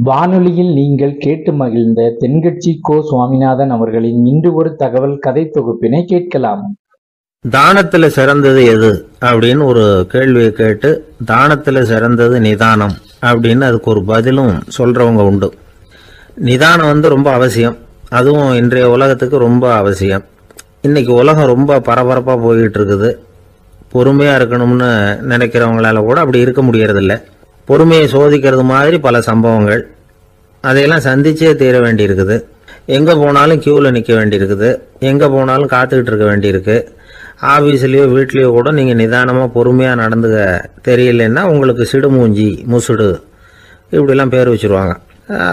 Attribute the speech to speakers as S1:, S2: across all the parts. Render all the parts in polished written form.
S1: வானொலியில் நீங்கள் கேட்டு மகிழ்ந்த தென்கட்சி கோ. சுவாமிநாதன் அவர்களின் இன்று ஒரு தகவல் கதை தொகுப்பினை கேட்கலாம்.
S2: தானத்துல சிறந்தது எது அப்படின்னு ஒரு கேள்வியை கேட்டு, தானத்துல சிறந்தது நிதானம் அப்படின்னு அதுக்கு ஒரு பதிலும் சொல்றவங்க உண்டு. நிதானம் ரொம்ப அவசியம், அதுவும் இன்றைய உலகத்துக்கு ரொம்ப அவசியம். இன்னைக்கு உலகம் ரொம்ப பரபரப்பா போய்கிட்டு இருக்குது. பொறுமையா இருக்கணும்னு நினைக்கிறவங்களால கூட அப்படி இருக்க முடியறதில்ல. பொறுமையை சோதிக்கிறது மாதிரி பல சம்பவங்கள், அதையெல்லாம் சந்திச்சே தீர வேண்டியிருக்குது. எங்கே போனாலும் கியூவில் நிற்க வேண்டியிருக்குது, எங்கே போனாலும் காத்துக்கிட்டு இருக்க வேண்டியிருக்கு. ஆஃபீஸ்லேயோ வீட்லேயோ கூட நீங்கள் நிதானமாக பொறுமையாக நடந்துக்க தெரியலன்னா உங்களுக்கு சிடுமூஞ்சி, முசுடு இப்படிலாம் பேர் வச்சுருவாங்க.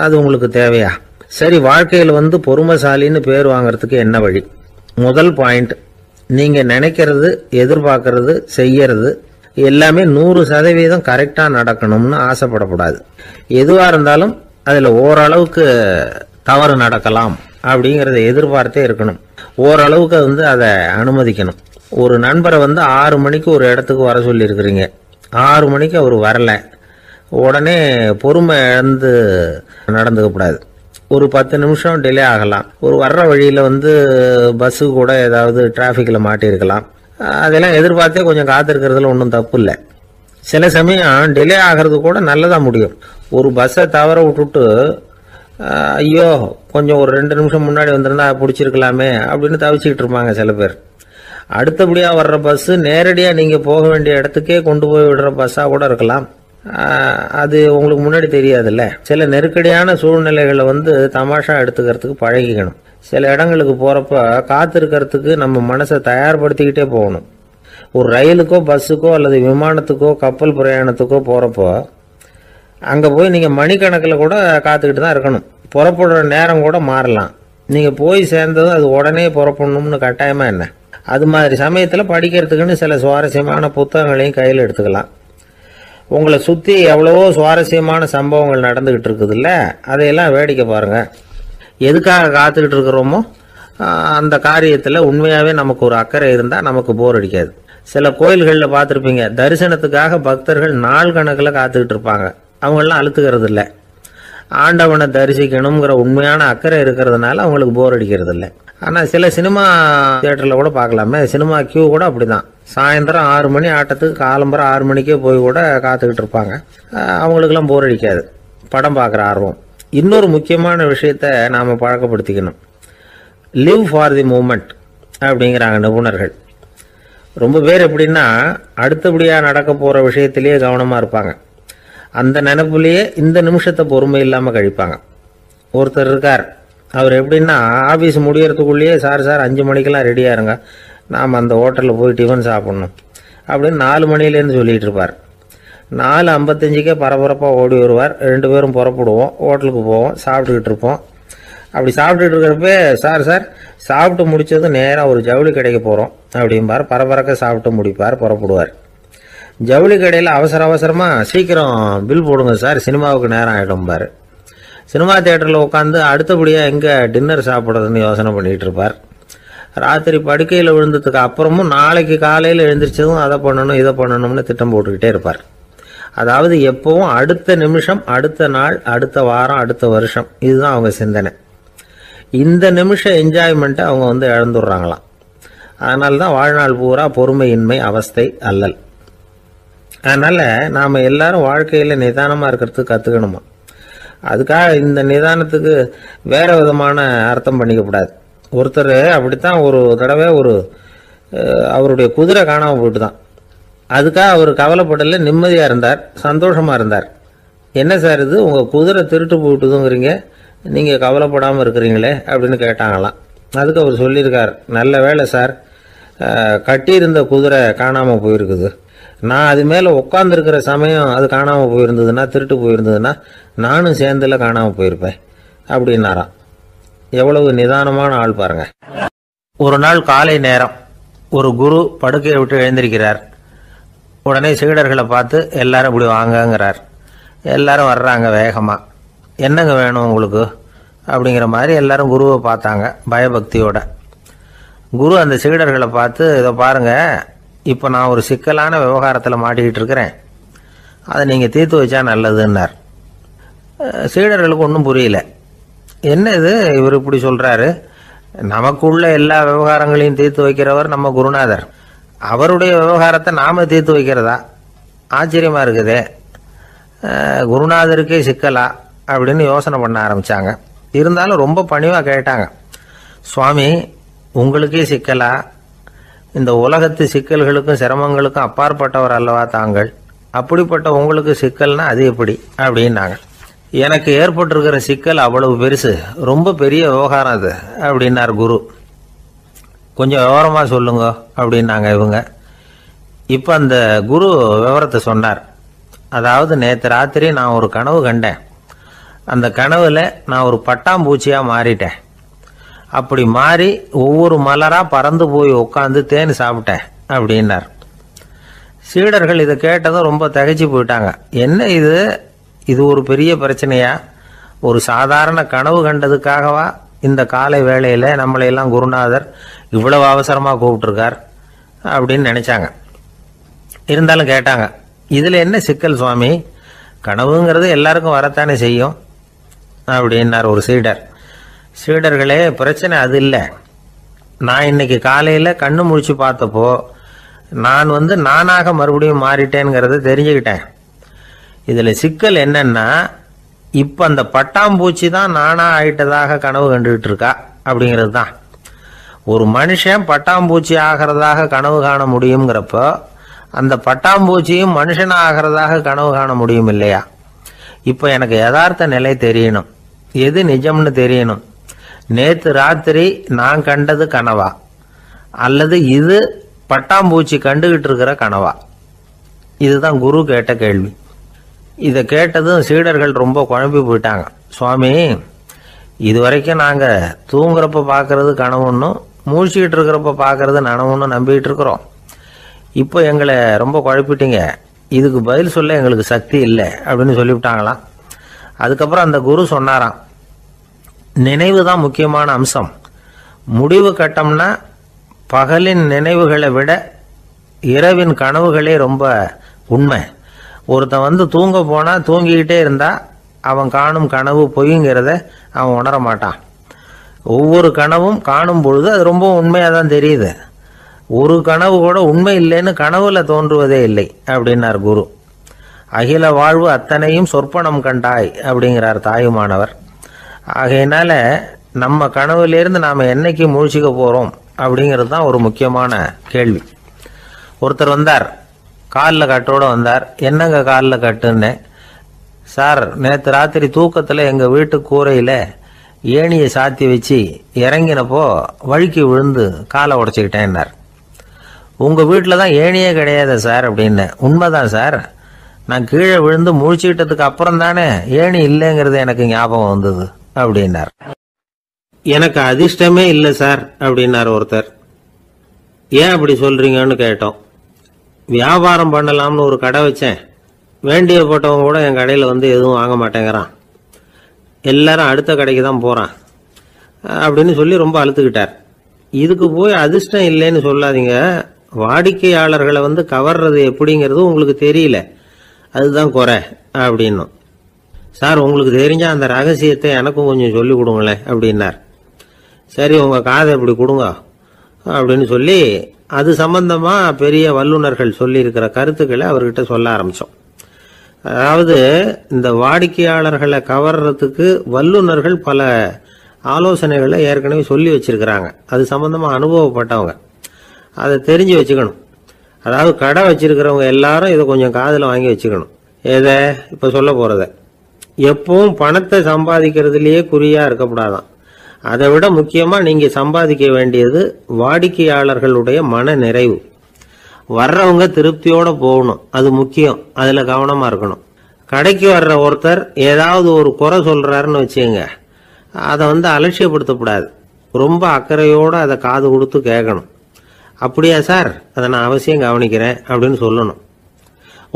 S2: அது உங்களுக்கு தேவையா? சரி, வாழ்க்கையில் பொறுமைசாலின்னு பேர் வாங்கிறதுக்கு என்ன வழி? முதல் பாயிண்ட், நீங்கள் நினைக்கிறது, எதிர்பார்க்கறது, செய்யறது எல்லாமே 100% கரெக்டாக நடக்கணும்னு ஆசைப்படக்கூடாது. எதுவாக இருந்தாலும் அதில் ஓரளவுக்கு தவறு நடக்கலாம் அப்படிங்கிறத எதிர்பார்த்தே இருக்கணும். ஓரளவுக்கு அதை அனுமதிக்கணும். ஒரு நண்பரை 6 மணிக்கு ஒரு இடத்துக்கு வர சொல்லியிருக்கிறீங்க. 6 மணிக்கு அவர் வரல, உடனே பொறுமை இழந்து நடந்துக்கக்கூடாது. ஒரு 10 நிமிஷம் டிலே ஆகலாம். ஒரு வர்ற வழியில் பஸ்ஸு கூட ஏதாவது டிராஃபிக்கில் மாட்டியிருக்கலாம். அதெல்லாம் எதிர்பார்த்தே கொஞ்சம் காத்திருக்கிறதுல ஒன்றும் தப்பு இல்லை. சில சமயம் டிலே ஆகிறது கூட நல்லதாக முடியும். ஒரு பஸ்ஸை தவற விட்டுட்டு, ஐயோ கொஞ்சம் ஒரு 2 நிமிஷம் முன்னாடி வந்திருந்தா பிடிச்சிருக்கலாமே அப்படின்னு தவிச்சிக்கிட்டு இருப்பாங்க சில பேர். அடுத்தபடியாக வர்ற பஸ்ஸு நேரடியாக நீங்கள் போக வேண்டிய இடத்துக்கே கொண்டு போய் விடுற பஸ்ஸாக கூட இருக்கலாம். அது உங்களுக்கு முன்னாடி தெரியாதுல்ல. சில நெருக்கடியான சூழ்நிலைகளை தமாஷா எடுத்துக்கிறதுக்கு பழகிக்கணும். சில இடங்களுக்கு போகிறப்ப காத்திருக்கிறதுக்கு நம்ம மனசை தயார்படுத்திக்கிட்டே போகணும். ஒரு ரயிலுக்கோ பஸ்ஸுக்கோ அல்லது விமானத்துக்கோ கப்பல் பிரயாணத்துக்கோ போகிறப்போ அங்கே போய் நீங்கள் மணிக்கணக்கில் கூட காத்துக்கிட்டு தான் இருக்கணும். புறப்படுற நேரம் கூட மாறலாம். நீங்கள் போய் சேர்ந்ததும் அது உடனே புறப்படணும்னு கட்டாயமாக என்ன? அது மாதிரி சமயத்தில் படிக்கிறதுக்குன்னு சில சுவாரஸ்யமான புத்தகங்களையும் கையில் எடுத்துக்கலாம். உங்களை சுற்றி எவ்வளவோ சுவாரஸ்யமான சம்பவங்கள் நடந்துக்கிட்டு இருக்குதுல்ல, அதையெல்லாம் வேடிக்கை பாருங்கள். எதுக்காக காத்துக்கிட்டு இருக்கிறோமோ அந்த காரியத்தில் உண்மையாகவே நமக்கு ஒரு அக்கறை இருந்தால் நமக்கு போர் அடிக்காது. சில கோயில்களில் பார்த்துருப்பீங்க, தரிசனத்துக்காக பக்தர்கள் நாள் கணக்கில் காத்துக்கிட்டு இருப்பாங்க. அவங்களெலாம் அழுத்துக்கிறது இல்லை. ஆண்டவனை தரிசிக்கணுங்கிற உண்மையான அக்கறை இருக்கிறதுனால அவங்களுக்கு போர் அடிக்கிறது இல்லை. ஆனால் சில சினிமா தியேட்டரில் கூட பார்க்கலாமே, சினிமா கியூ கூட அப்படி தான். சாயந்தரம் 6 மணி ஆட்டத்துக்கு காலம்பரம் 6 மணிக்கே போய் கூட காத்துக்கிட்டு இருப்பாங்க. அவங்களுக்கெல்லாம் போர் அடிக்காது, படம் பார்க்குற ஆர்வம். இன்னொரு முக்கியமான விஷயத்தை நாம் பழக்கப்படுத்திக்கணும். லிவ் ஃபார் தி மூமெண்ட் அப்படிங்கிறாங்க நிபுணர்கள். ரொம்ப பேர் எப்படின்னா, அடுத்தபடியாக நடக்க போகிற விஷயத்திலேயே கவனமாக இருப்பாங்க. அந்த நினைப்புலேயே இந்த நிமிஷத்தை பொறுமை இல்லாமல் கழிப்பாங்க. ஒருத்தர் இருக்கார், அவர் எப்படின்னா ஆஃபீஸ் முடியறதுக்குள்ளேயே சார் 5 மணிக்கெல்லாம் ரெடியாக இருங்க, நாம் அந்த ஹோட்டலில் போய் டிஃபன் சாப்பிட்ணும் அப்படின்னு 4 மணிலேருந்து சொல்லிகிட்டு இருப்பார். 4:55 பரபரப்பாக ஓடி வருவார். 2 பேரும் புறப்படுவோம், ஹோட்டலுக்கு போவோம், சாப்பிட்டுக்கிட்டு இருப்போம். அப்படி சாப்பிட்டுட்டு இருக்கிறப்ப சார் சாப்பிட்டு முடித்ததும் நேராக ஒரு ஜவுளி கடைக்கு போகிறோம் அப்படிம்பார். பரபரக்க சாப்பிட்டு முடிப்பார், புறப்படுவார். ஜவுளி கடையில் அவசரமாக சீக்கிரம் பில் போடுங்க சார், சினிமாவுக்கு நேரம் ஆகிடும்பார். சினிமா தியேட்டரில் உட்காந்து அடுத்தபடியாக எங்கே டின்னர் சாப்பிட்றதுன்னு யோசனை பண்ணிகிட்டு இருப்பார். ராத்திரி படுக்கையில் விழுந்ததுக்கு அப்புறமும் நாளைக்கு காலையில் எழுந்திரிச்சதும் அதை பண்ணணும் இதை பண்ணணும்னு திட்டம் போட்டுக்கிட்டே இருப்பார். அதாவது எப்பவும் அடுத்த நிமிஷம், அடுத்த நாள், அடுத்த வாரம், அடுத்த வருஷம், இதுதான் அவங்க சிந்தனை. இந்த நிமிஷம் என்ஜாய்மெண்ட்டை அவங்க இழந்துடுறாங்களாம். அதனால தான் வாழ்நாள் பூரா பொறுமையின்மை, அவஸ்தை, அல்லல். அதனால் நாம் எல்லாரும் வாழ்க்கையில் நிதானமாக இருக்கிறதுக்கு கற்றுக்கணுமா. அதுக்காக இந்த நிதானத்துக்கு வேறு விதமான அர்த்தம் பண்ணிக்கக்கூடாது. ஒருத்தர் அப்படித்தான் ஒரு தடவை அவருடைய குதிரை காணாமல் போயிட்டு தான். அதுக்காக அவர் கவலைப்படலை, நிம்மதியாக இருந்தார், சந்தோஷமாக இருந்தார். என்ன சார் இது, உங்கள் குதிரை திருட்டு போயிட்டுதுங்கிறீங்க, நீங்கள் கவலைப்படாமல் இருக்கிறீங்களே அப்படின்னு கேட்டாங்களாம். அதுக்கு அவர் சொல்லியிருக்கார், நல்ல வேலை சார், கட்டியிருந்த குதிரை காணாமல் போயிருக்குது. நான் அது மேலே உட்காந்துருக்கிற சமயம் அது காணாமல் போயிருந்ததுன்னா, திருட்டு போயிருந்ததுன்னா நானும் சேர்ந்துல காணாமல் போயிருப்பேன் அப்படின்னாராம். எவ்வளவு நிதானமான ஆள் பாருங்க. ஒரு நாள் காலை நேரம் ஒரு குரு படுக்கையை விட்டு எழுந்திருக்கிறார். உடனே சீடர்களை பார்த்து எல்லாரும் இப்படி வாங்கங்கிறார். எல்லாரும் வர்றாங்க வேகமாக. என்னங்க வேணும் உங்களுக்கு அப்படிங்கிற மாதிரி எல்லாரும் குருவை பார்த்தாங்க பயபக்தியோட. குரு அந்த சீடர்களை பார்த்து, இதை பாருங்க, இப்போ நான் ஒரு சிக்கலான விவகாரத்தில் மாட்டிக்கிட்டு இருக்கிறேன், அதை நீங்கள் தீர்த்து வச்சா நல்லதுன்னார். சீடர்களுக்கு ஒன்றும் புரியல. என்ன இது இவர் இப்படி சொல்றாரு, நமக்குள்ள எல்லா விவகாரங்களையும் தீர்த்து வைக்கிறவர் நம்ம குருநாதர், அவருடைய விவகாரத்தை நாம தீர்த்து வைக்கிறதா, ஆச்சரியமா இருக்குதே, குருநாதருக்கே சிக்கலா அப்படின்னு யோசனை பண்ண ஆரம்பிச்சாங்க. இருந்தாலும் ரொம்ப பணிவா கேட்டாங்க, சுவாமி உங்களுக்கே சிக்கலா, இந்த உலகத்து சிக்கல்களுக்கும் சிரமங்களுக்கும் அப்பாற்பட்டவர் அல்லவா தாங்கள், அப்படிப்பட்ட உங்களுக்கு சிக்கல்னா அது எப்படி அப்படின்னாங்க. எனக்கு ஏற்பட்டிருக்கிற சிக்கல் அவ்வளவு பெருசு, ரொம்ப பெரிய விவகாரம் அது அப்படின்னார் குரு. கொஞ்சம் விவரமா சொல்லுங்க அப்படின்னாங்க இவங்க. இப்ப அந்த குரு விவரத்தை சொன்னார். அதாவது நேற்று ராத்திரி நான் ஒரு கனவு கண்டேன். அந்த கனவுல நான் ஒரு பட்டாம்பூச்சியா மாறிட்டேன். அப்படி மாறி ஒவ்வொரு மலரா பறந்து போய் உட்காந்து தேன் சாப்பிட்டேன் அப்படின்னார். சீடர்கள் இதை கேட்டதும் ரொம்ப திகைச்சு போயிட்டாங்க. என்ன இது, இது ஒரு பெரிய பிரச்சனையா, ஒரு சாதாரண கனவு கண்டதுக்காகவா இந்த காலை வேளையில நம்மளையெல்லாம் குருநாதர் இவ்வளவு அவசரமா கூப்பிட்டுருக்கார் அப்படின்னு நினைச்சாங்க. இருந்தாலும் கேட்டாங்க, இதுல என்ன சிக்கல் சுவாமி, கனவுங்கிறது எல்லாருக்கும் வரத்தானே செய்யும் அப்படின்னார் ஒரு சீடர். சீடர்களே, பிரச்சனை அது இல்லை. நான் இன்னைக்கு காலையில கண்ணு முழிச்சு பார்த்தப்போ நான் நானாக மறுபடியும் மாறிட்டேங்கிறத தெரிஞ்சுக்கிட்டேன். இதுல சிக்கல் என்னன்னா, இப்ப அந்த பட்டாம்பூச்சி தான் நானா ஆயிட்டதாக கனவு கண்டுகிட்டு இருக்கா அப்படிங்கிறது தான். ஒரு மனுஷன் பட்டாம்பூச்சி ஆகிறதாக கனவு காண முடியுங்கிறப்போ அந்த பட்டாம்பூச்சியும் மனுஷன் ஆகிறதாக கனவு காண முடியும் இல்லையா? இப்ப எனக்கு யதார்த்த நிலை தெரியணும், எது நிஜம்னு தெரியணும். நேத்து ராத்திரி நான் கண்டது கனவா, அல்லது இது பட்டாம்பூச்சி கண்டுகிட்டு இருக்கிற கனவா? இதுதான் குரு கேட்ட கேள்வி. இதை கேட்டதும் சீடர்கள் ரொம்ப குழம்பி போயிட்டாங்க. சுவாமி, இதுவரைக்கும் நாங்க தூங்குறப்ப பாக்குறது கனவுன்னும் மூழ்கிட்டு இருக்கிறப்ப பாக்குறது நனவுன்னு நம்பிட்டு இருக்கிறோம். இப்போ எங்களை ரொம்ப குழப்பிட்டீங்க, இதுக்கு பதில் சொல்ல எங்களுக்கு சக்தி இல்லை அப்படின்னு சொல்லிவிட்டாங்களாம். அதுக்கப்புறம் அந்த குரு சொன்னாராம், நினைவு தான் முக்கியமான அம்சம். முடிவு கட்டம்னா பகலின் நினைவுகளை விட இரவின் கனவுகளே ரொம்ப உண்மை. ஒருத்தன் தூங்க போனா தூங்கிக்கிட்டே இருந்தா அவன் காணும் கனவு பொய்ங்கிறத அவன் உணர மாட்டான். ஒவ்வொரு கனவும் காணும் பொழுது அது ரொம்ப உண்மையா தான் தெரியுது. ஒரு கனவு கூட உண்மை இல்லைன்னு கனவுல தோன்றுவதே இல்லை அப்படின்னார் குரு. அகில வாழ்வு அத்தனையும் சொற்பனம் கண்டாய் அப்படிங்கிறார் தாயுமானவர். ஆகையினால நம்ம கனவுலேருந்து நாம என்னைக்கு முழிச்சுக்க போறோம் அப்படிங்கிறது தான் ஒரு முக்கியமான கேள்வி. ஒருத்தர் வந்தார், காலில் கட்டோட வந்தார். என்னங்க காலில் கட்டுன்னு? சார், நேற்று ராத்திரி தூக்கத்தில் எங்கள் வீட்டு கூரையில் ஏணியை சாத்தி வச்சு இறங்கினப்போ வழுக்கி விழுந்து காலை உடச்சிக்கிட்டேன்னார். உங்கள் வீட்டில் தான் ஏணியே கிடையாது சார் அப்படின்னு. உண்மைதான் சார், நான் கீழே விழுந்து முழிச்சுக்கிட்டதுக்கு அப்புறம் தானே ஏணி இல்லைங்கிறது எனக்கு ஞாபகம் வந்தது அப்படின்னார். எனக்கு அதிர்ஷ்டமே இல்லை சார் அப்படின்னார் ஒருத்தர். ஏன் அப்படி சொல்றீங்கன்னு கேட்டோம். வியாபாரம் பண்ணலாம்னு ஒரு கடை வச்சேன், வேண்டியப்பட்டவங்க கூட என் கடையில் எதுவும் வாங்க மாட்டேங்கிறான், எல்லாரும் அடுத்த கடைக்கு தான் போறான் அப்படின்னு சொல்லி ரொம்ப அழுத்துக்கிட்டார். இதுக்கு போய் அதிர்ஷ்டம் இல்லைன்னு சொல்லாதீங்க, வாடிக்கையாளர்களை கவர்றது எப்படிங்கிறது உங்களுக்கு தெரியல, அதுதான் குறை அப்படின்னும். சார், உங்களுக்கு தெரிஞ்ச அந்த ரகசியத்தை எனக்கும் கொஞ்சம் சொல்லி கொடுங்களேன் அப்படின்னார். சரி, உங்க காதை இப்படி கொடுங்க அப்படின்னு சொல்லி அது சம்பந்தமா பெரிய வல்லுநர்கள் சொல்லி இருக்கிற கருத்துக்களை அவர்கிட்ட சொல்ல ஆரம்பிச்சோம். அதாவது இந்த வாடிக்கையாளர்களை கவர்றதுக்கு வல்லுநர்கள் பல ஆலோசனைகளை ஏற்கனவே சொல்லி வச்சிருக்கிறாங்க. அது சம்பந்தமா அனுபவப்பட்டவங்க, அதை தெரிஞ்சு வச்சுக்கணும். அதாவது கடை வச்சிருக்கிறவங்க எல்லாரும் இதை கொஞ்சம் காதில் வாங்கி வச்சுக்கணும். எதை இப்ப சொல்ல போறத, எப்பவும் பணத்தை சம்பாதிக்கிறதுலயே குறியா இருக்கக்கூடாதான். அதை விட முக்கியமா நீங்க சம்பாதிக்க வேண்டியது வாடிக்கையாளர்களுடைய மன நிறைவு. வர்றவங்க திருப்தியோட போகணும், அது முக்கியம், அதுல கவனமா இருக்கணும். கடைக்கு வர்ற ஒருத்தர் ஏதாவது ஒரு குறை சொல்றாருன்னு வச்சுங்க, அதை அலட்சியப்படுத்தக்கூடாது, ரொம்ப அக்கறையோட அதை காது கொடுத்து கேட்கணும். அப்படியா சார், அதை நான் அவசியம் கவனிக்கிறேன் அப்படின்னு சொல்லணும்.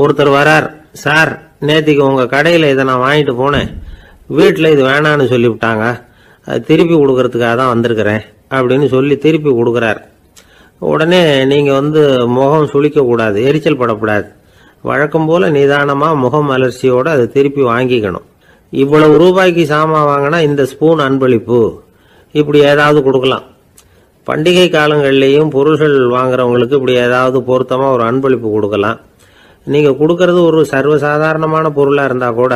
S2: ஒருத்தர் வரார், சார் நேற்றுக்கு உங்க கடையில் இதை நான் வாங்கிட்டு போனேன், வீட்டில் இது வேணான்னு சொல்லிவிட்டாங்க, அது திருப்பி கொடுக்கறதுக்காக தான் வந்திருக்கிறேன் அப்படின்னு சொல்லி திருப்பி கொடுக்குறார். உடனே நீங்க முகம் சுளிக்க கூடாது, எரிச்சல் படக்கூடாது. வழக்கம் போல நிதானமா முகம் அலர்ச்சியோட அதை திருப்பி வாங்கிக்கணும். இவ்வளவு ரூபாய்க்கு சாமான் வாங்கினா இந்த ஸ்பூன் அன்பளிப்பு, இப்படி ஏதாவது கொடுக்கலாம். பண்டிகை காலங்கள்லேயும் பொருள்கள் வாங்குறவங்களுக்கு இப்படி ஏதாவது பொருத்தமாக ஒரு அன்பளிப்பு கொடுக்கலாம். நீங்கள் கொடுக்கறது ஒரு சர்வசாதாரணமான பொருளாக இருந்தால் கூட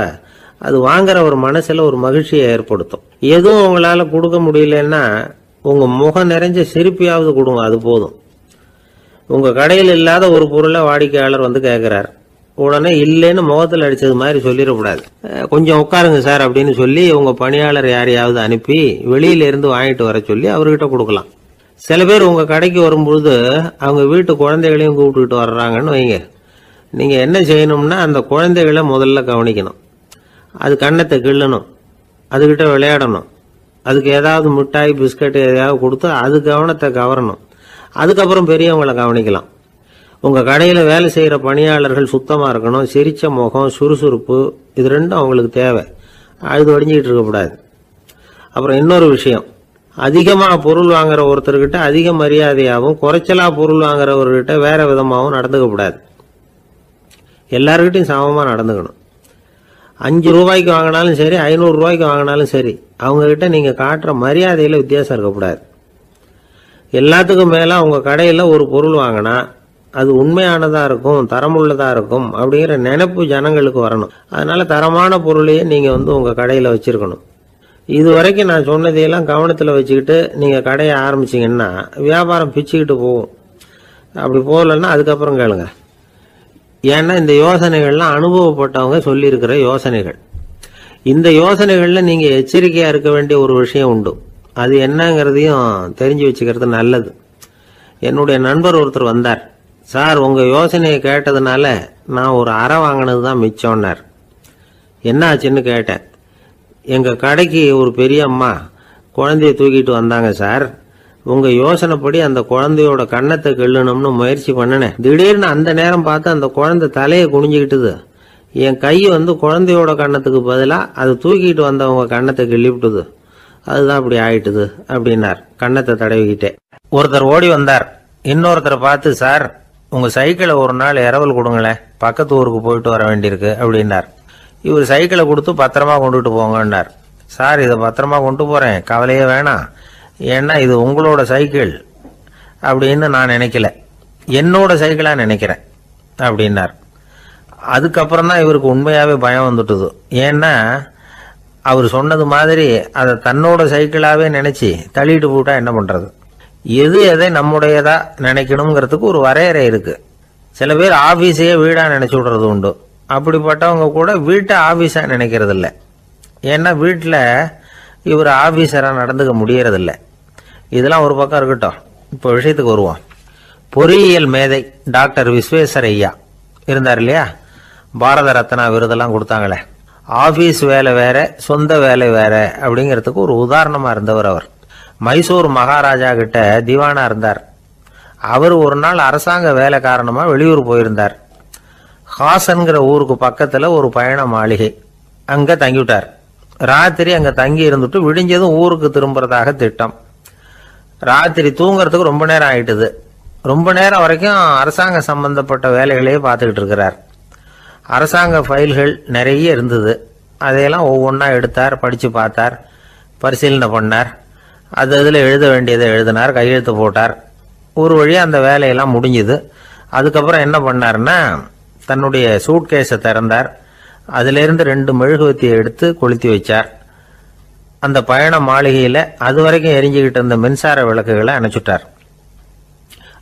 S2: அது வாங்குற ஒரு மனசில் ஒரு மகிழ்ச்சியை ஏற்படுத்தும். எதுவும் உங்களால் கொடுக்க முடியலன்னா உங்கள் முகம் நிறைஞ்ச சிரிப்பையாவது கொடுங்க, அது போதும். உங்கள் கடையில் இல்லாத ஒரு பொருளை வாடிக்கையாளர் வந்து கேட்குறார், உடனே இல்லைன்னு முகத்தில் அடித்தது மாதிரி சொல்லிடக்கூடாது. கொஞ்சம் உட்காருங்க சார் அப்படின்னு சொல்லி உங்கள் பணியாளர் யாரையாவது அனுப்பி வெளியிலேருந்து வாங்கிட்டு வர சொல்லி அவர்கிட்ட கொடுக்கலாம். சில பேர் உங்கள் கடைக்கு வரும்பொழுது அவங்க வீட்டு குழந்தைகளையும் கூப்பிட்டுக்கிட்டு வர்றாங்கன்னு வைங்க. நீங்கள் என்ன செய்யணும்னா அந்த குழந்தைகளை முதல்ல கவனிக்கணும். அது கன்னத்தை கிள்ளணும், அதுகிட்ட விளையாடணும், அதுக்கு ஏதாவது மிட்டாய் பிஸ்கட் எதையாவது கொடுத்து அது கவனத்தை கவரணும். அதுக்கப்புறம் பெரியவங்களை கவனிக்கலாம். உங்கள் கடையில் வேலை செய்கிற பணியாளர்கள் சுத்தமாக இருக்கணும். சிரிச்ச முகம், சுறுசுறுப்பு, இது ரெண்டும் அவங்களுக்கு தேவை. அழுது வடிஞ்சிக்கிட்டு இருக்கக்கூடாது. அப்புறம் இன்னொரு விஷயம், அதிகமாக பொருள் வாங்குற ஒருத்தர்கிட்ட அதிக மரியாதையாகவும் குறைச்சலாக பொருள் வாங்குறவர்கிட்ட வேற விதமாகவும் நடந்துக்கக்கூடாது. எல்லாருக்கிட்டையும் சமமாக நடந்துக்கணும். 5 ரூபாய்க்கு வாங்கினாலும் சரி, 500 ரூபாய்க்கு வாங்கினாலும் சரி, அவங்கக்கிட்ட நீங்கள் காட்டுற மரியாதையில் வித்தியாசம் இருக்கக்கூடாது. எல்லாத்துக்கும் மேலே உங்கள் கடையில் ஒரு பொருள் வாங்கினா அது உண்மையானதாக இருக்கும், தரமுள்ளதாக இருக்கும் அப்படிங்கிற நினைப்பு ஜனங்களுக்கு வரணும். அதனால் தரமான பொருளையே நீங்கள் உங்கள் கடையில் வச்சுருக்கணும். இது வரைக்கும் நான் சொன்னதையெல்லாம் கவனத்தில் வச்சுக்கிட்டு நீங்கள் கடையை ஆரம்பிச்சிங்கன்னா வியாபாரம் பிச்சுக்கிட்டு போகும். அப்படி போகலன்னா அதுக்கப்புறம் கேளுங்க. ஏன்னா இந்த யோசனைகள்லாம் அனுபவப்பட்டவங்க சொல்லியிருக்கிற யோசனைகள். இந்த யோசனைகளில் நீங்கள் எச்சரிக்கையாக இருக்க வேண்டிய ஒரு விஷயம் உண்டு. அது என்னங்கிறதையும் தெரிஞ்சு வச்சுக்கிறது நல்லது. என்னுடைய நண்பர் ஒருத்தர் வந்தார். சார், உங்கள் யோசனையை கேட்டதுனால நான் ஒரு அறை வாங்கினது தான் மிச்சம்னார். என்ன ஆச்சுன்னு கேட்டேன். எங்கள் கடைக்கு ஒரு பெரிய அம்மா குழந்தைய தூக்கிட்டு வந்தாங்க சார். உங்கள் யோசனைப்படி அந்த குழந்தையோட கன்னத்தை கிள்ளணும்னு முயற்சி பண்ணினேன். திடீர்னு அந்த நேரம் பார்த்து அந்த குழந்தை தலையை குனிஞ்சிக்கிட்டுது. என் கை குழந்தையோட கன்னத்துக்கு பதிலாக அது தூக்கிட்டு வந்தவங்க கன்னத்தை கிள்ளி விட்டுது. அதுதான் அப்படி ஆயிட்டுது அப்படின்னார் கன்னத்தை தடவிக்கிட்டே. ஒருத்தர் ஓடி வந்தார். இன்னொருத்தரை பார்த்து, சார் உங்கள் சைக்கிளை ஒரு நாள் இரவல் கொடுங்களேன், பக்கத்து ஊருக்கு போயிட்டு வர வேண்டியிருக்கு அப்படின்னார். இவர் சைக்கிளை கொடுத்து பத்திரமா கொண்டுட்டு போங்கன்னார். சார், இதை பத்திரமா கொண்டு போகிறேன், கவலையே வேணாம், ஏன்னா இது உங்களோட சைக்கிள் அப்படின்னு நான் நினைக்கல, என்னோட சைக்கிளாக நினைக்கிறேன் அப்படின்னார். அதுக்கப்புறம் தான் இவருக்கு உண்மையாகவே பயம் வந்துட்டுது. ஏன்னா அவர் சொன்னது மாதிரி அதை தன்னோட சைக்கிளாகவே நினச்சி தள்ளிட்டு போட்டா என்ன பண்ணுறது? எது எதை நம்முடையதா நினைக்கணுங்கிறதுக்கு ஒரு வரையறை இருக்குது. சில பேர் ஆஃபீஸையே வீடாக நினச்சி விடுறது உண்டு. அப்படிப்பட்டவங்க கூட வீட்டை ஆஃபீஸாக நினைக்கிறது இல்லை. ஏன்னா வீட்டில் இவர் ஆஃபீஸராக நடந்துக்க முடியறதில்ல. இதெல்லாம் ஒரு பக்கம் இருக்கட்டும். இப்போ விஷயத்துக்கு வருவோம். பொறியியல் மேதை டாக்டர் விஸ்வேஸ்வர ஐயா இருந்தார் இல்லையா, பாரத ரத்னா விருதெல்லாம் கொடுத்தாங்களே. ஆஃபீஸ் வேலை வேற, சொந்த வேலை வேற அப்படிங்கிறதுக்கு ஒரு உதாரணமாக இருந்தவர் அவர். மைசூர் மகாராஜா கிட்ட திவானா இருந்தார். அவர் ஒரு நாள் அரசாங்க வேலை காரணமாக வெளியூர் போயிருந்தார். ஹாசன்கிற ஊருக்கு பக்கத்தில் ஒரு பயண மாளிகை, அங்கே தங்கிவிட்டார். ராத்திரி அங்கே தங்கி இருந்துட்டு விடிஞ்சதும் ஊருக்கு திரும்புறதாக திட்டம். ராத்திரி தூங்குறதுக்கு ரொம்ப நேரம் ஆயிட்டுது. ரொம்ப நேரம் வரைக்கும் அரசாங்க சம்பந்தப்பட்ட வேலைகளையே பார்த்துக்கிட்டு இருக்கிறார். அரசாங்க ஃபைல்கள் நிறைய இருந்தது. அதையெல்லாம் ஒவ்வொன்றா எடுத்தார், படித்து பார்த்தார், பரிசீலனை பண்ணார். அதில் எழுத வேண்டியதை எழுதினார், கையெழுத்து போட்டார். ஒரு வழியாக அந்த வேலையெல்லாம் முடிஞ்சுது. அதுக்கப்புறம் என்ன பண்ணார்னா, தன்னுடைய சூட்கேஸை திறந்தார். அதிலிருந்து 2 மெழுகுவத்தியை எடுத்து கொளுத்தி வச்சார். அந்த பயண மாளிகையில் அது வரைக்கும் எரிஞ்சுக்கிட்டு இருந்த மின்சார விளக்குகளை அணைச்சுட்டார்.